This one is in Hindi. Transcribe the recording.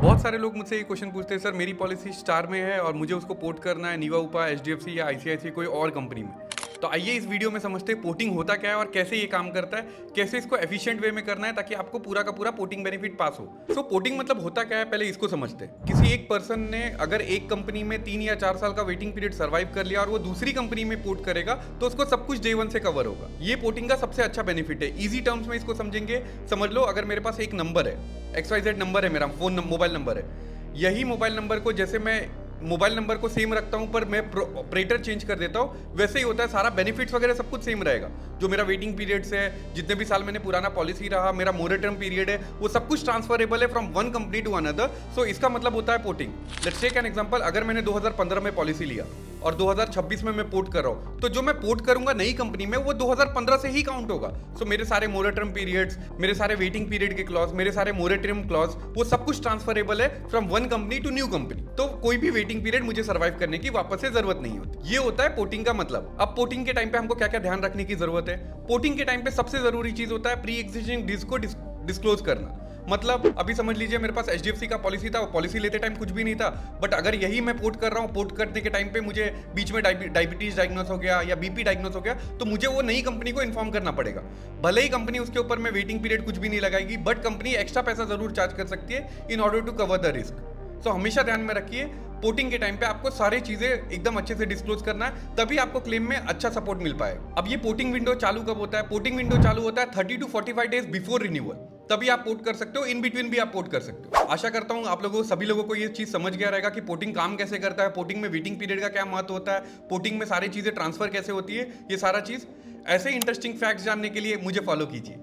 बहुत सारे लोग मुझसे ये क्वेश्चन पूछते हैं, सर मेरी पॉलिसी स्टार में है और मुझे उसको पोर्ट करना है नीवा उपा, एचडीएफसी या आईसीआईसी कोई और कंपनी में। तो आइए इस वीडियो में समझते हैं पोर्टिंग होता क्या है और कैसे ये काम करता है, कैसे इसको एफिशिएंट वे में करना है ताकि आपको पूरा का पूरा पोर्टिंग बेनिफिट पास हो। सो पोर्टिंग मतलब होता क्या है, पहले इसको समझते हैं। किसी एक पर्सन ने अगर एक कंपनी में 3 या 4 साल का वेटिंग पीरियड सर्वाइव कर लिया और वो दूसरी कंपनी में पोर्ट करेगा तो उसको सब कुछ डे वन से कवर होगा। ये पोर्टिंग का सबसे अच्छा बेनिफिट है। इजी टर्म्स में इसको समझेंगे, समझ लो अगर मेरे पास एक नंबर है, XYZ नंबर है, मेरा मोबाइल नंबर है। यही मोबाइल नंबर को जैसे मैं मोबाइल नंबर को सेम रखता हूं पर मैं ऑपरेटर चेंज कर देता हूं, वैसे ही होता है। सारा बेनिफिट्स वगैरह सब कुछ सेम रहेगा। जो मेरा वेटिंग पीरियड्स है, जितने भी साल मैंने पुराना पॉलिसी रहा, मेरा मोरेटर्म पीरियड है, वो सब कुछ ट्रांसफरेबल है from one company to another. So इसका मतलब होता है porting. Let's take an example, अगर मैंने 2015 में पॉलिसी लिया और 2026 में मैं पोर्ट कर रहा हूं, तो जो मैं पोर्ट करूंगा नई कंपनी में वो 2015 से ही काउंट होगा। सो मेरे सारे मोरेटर्म पीरियड्स, मेरे सारे वेटिंग पीरियड के क्लॉज, मेरे सारे मोरेटर्म क्लॉज, वो सब कुछ ट्रांसफरेबल है from one company to new company. तो कोई भी वेटिंग पीरियड मुझे सर्वाइव करने की वापस से जरूरत नहीं होती। ये होता है पोर्टिंग का मतलब। अब पोर्टिंग के टाइम पे हमको क्या क्या ध्यान रखने की जरूरत है? पोर्टिंग के टाइम पे सबसे जरूरी चीज होता है प्री एग्जिस्टिंग डिस्क को डिस्क्लोज करना। मतलब अभी समझ लीजिए मेरे पास एचडीएफसी का पॉलिसी था, पॉलिसी लेते टाइम कुछ भी नहीं था, बट अगर यही मैं पोर्ट कर रहा हूँ, पोर्ट करने के टाइम पे मुझे बीच में डायबिटीज डायग्नोस हो गया या बीपी डायग्नोस हो गया, तो मुझे वो नई कंपनी को इन्फॉर्म करना पड़ेगा। भले ही कंपनी उसके ऊपर में वेटिंग पीरियड कुछ भी नहीं लगाएगी, बट कंपनी एक्स्ट्रा पैसा जरूर चार्ज कर सकती है in order to cover the risk. So हमेशा ध्यान में रखिए, पोर्टिंग के टाइम पे आपको सारी चीजें एकदम अच्छे से डिस्क्लोज करना है, तभी आपको क्लेम में अच्छा सपोर्ट मिल पाएगा। अब ये पोर्टिंग विंडो चालू कब होता है? पोर्टिंग विंडो चालू होता है 30 to 45 डेज बिफोर रिन्यूअल। तभी आप पोर्ट कर सकते हो, इन बिटवीन भी आप पोर्ट कर सकते हो। आशा करता हूं आप लोगों, सभी लोगों को ये चीज समझ गया रहेगा कि पोर्टिंग काम कैसे करता है, पोर्टिंग में वेटिंग पीरियड का क्या महत्व होता है, पोर्टिंग में सारी चीजें ट्रांसफर कैसे होती है, ये सारा चीज। ऐसे इंटरेस्टिंग फैक्ट्स जानने के लिए मुझे फॉलो कीजिए।